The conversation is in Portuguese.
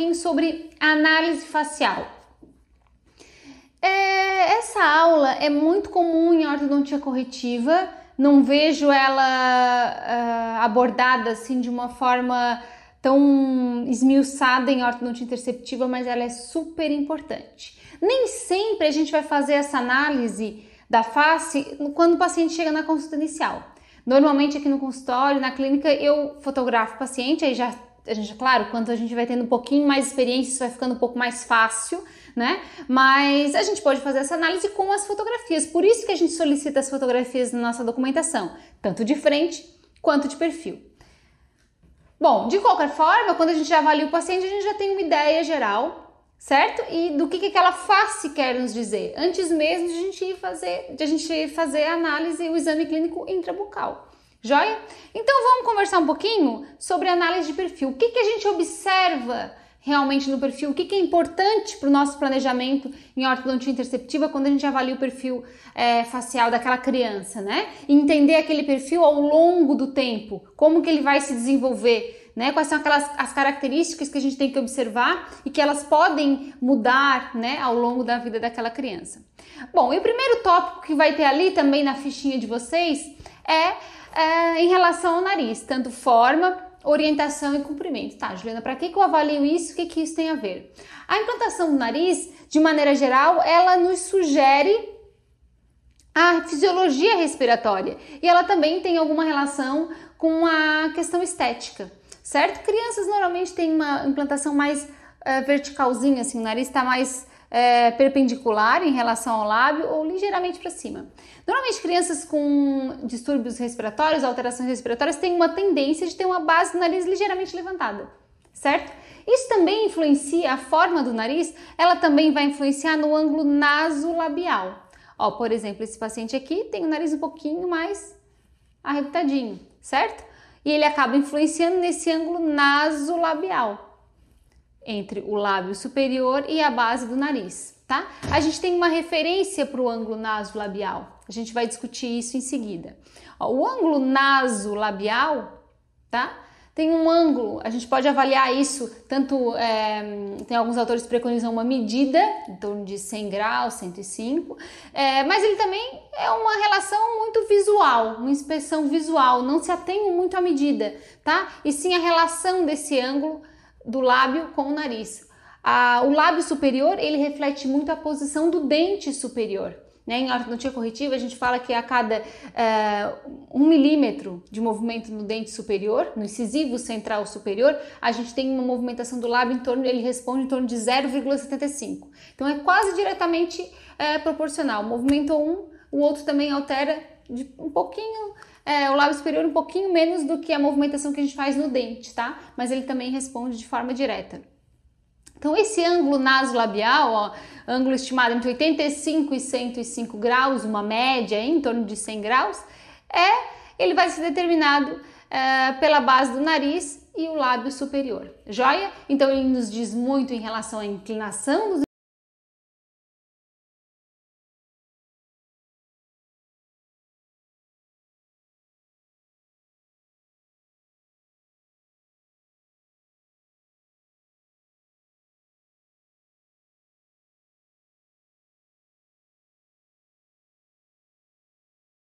pouquinho sobre análise facial. Essa aula é muito comum em ortodontia corretiva, não vejo ela abordada assim de uma forma tão esmiuçada em ortodontia interceptiva, mas ela é super importante. Nem sempre a gente vai fazer essa análise da face quando o paciente chega na consulta inicial. Normalmente aqui no consultório, na clínica, eu fotografo o paciente, aí claro, quando a gente vai tendo um pouquinho mais de experiência, isso vai ficando um pouco mais fácil, né? Mas a gente pode fazer essa análise com as fotografias, por isso que a gente solicita as fotografias na nossa documentação, tanto de frente quanto de perfil. Bom, de qualquer forma, quando a gente avalia o paciente, a gente já tem uma ideia geral, certo? E do que aquela face quer nos dizer, antes mesmo de a gente fazer a análise e o exame clínico intrabucal. Joia? Então vamos conversar um pouquinho sobre análise de perfil. O que a gente observa realmente no perfil? O que é importante para o nosso planejamento em ortodontia interceptiva quando a gente avalia o perfil facial daquela criança, né? E entender aquele perfil ao longo do tempo, como que ele vai se desenvolver, né? Quais são as características que a gente tem que observar e que elas podem mudar, né, ao longo da vida daquela criança. Bom, e o primeiro tópico que vai ter ali também na fichinha de vocês em relação ao nariz, tanto forma, orientação e comprimento. Tá, Juliana, para que eu avalio isso? O que isso tem a ver? A implantação do nariz, de maneira geral, ela nos sugere a fisiologia respiratória e ela também tem alguma relação com a questão estética, certo? Crianças normalmente têm uma implantação mais verticalzinha, assim, o nariz está mais perpendicular em relação ao lábio ou ligeiramente para cima. Normalmente crianças com distúrbios respiratórios, alterações respiratórias, têm uma tendência de ter uma base do nariz ligeiramente levantada, certo? Isso também influencia a forma do nariz, ela também vai influenciar no ângulo nasolabial. Ó, por exemplo, esse paciente aqui tem o nariz um pouquinho mais arrebitadinho, certo? E ele acaba influenciando nesse ângulo nasolabial, entre o lábio superior e a base do nariz, tá? A gente tem uma referência para o ângulo nasolabial. A gente vai discutir isso em seguida. Ó, o ângulo nasolabial, tá? Tem um ângulo, a gente pode avaliar isso, tanto, tem alguns autores que preconizam uma medida, em torno de 100 graus, 105, mas ele também é uma relação muito visual, uma inspeção visual, não se atém muito à medida, tá? E sim a relação desse ângulo do lábio com o nariz. O lábio superior, ele reflete muito a posição do dente superior. Né? Em ortodontia corretiva, a gente fala que a cada 1 milímetro de movimento no dente superior, no incisivo central superior, a gente tem uma movimentação do lábio ele responde em torno de 0,75. Então é quase diretamente proporcional. O movimento o outro também altera um pouquinho, o lábio superior um pouquinho menos do que a movimentação que a gente faz no dente, tá? Mas ele também responde de forma direta. Então esse ângulo nasolabial, ó, ângulo estimado entre 85 e 105 graus, uma média em torno de 100 graus, ele vai ser determinado pela base do nariz e o lábio superior, joia? Então ele nos diz muito em relação à inclinação dos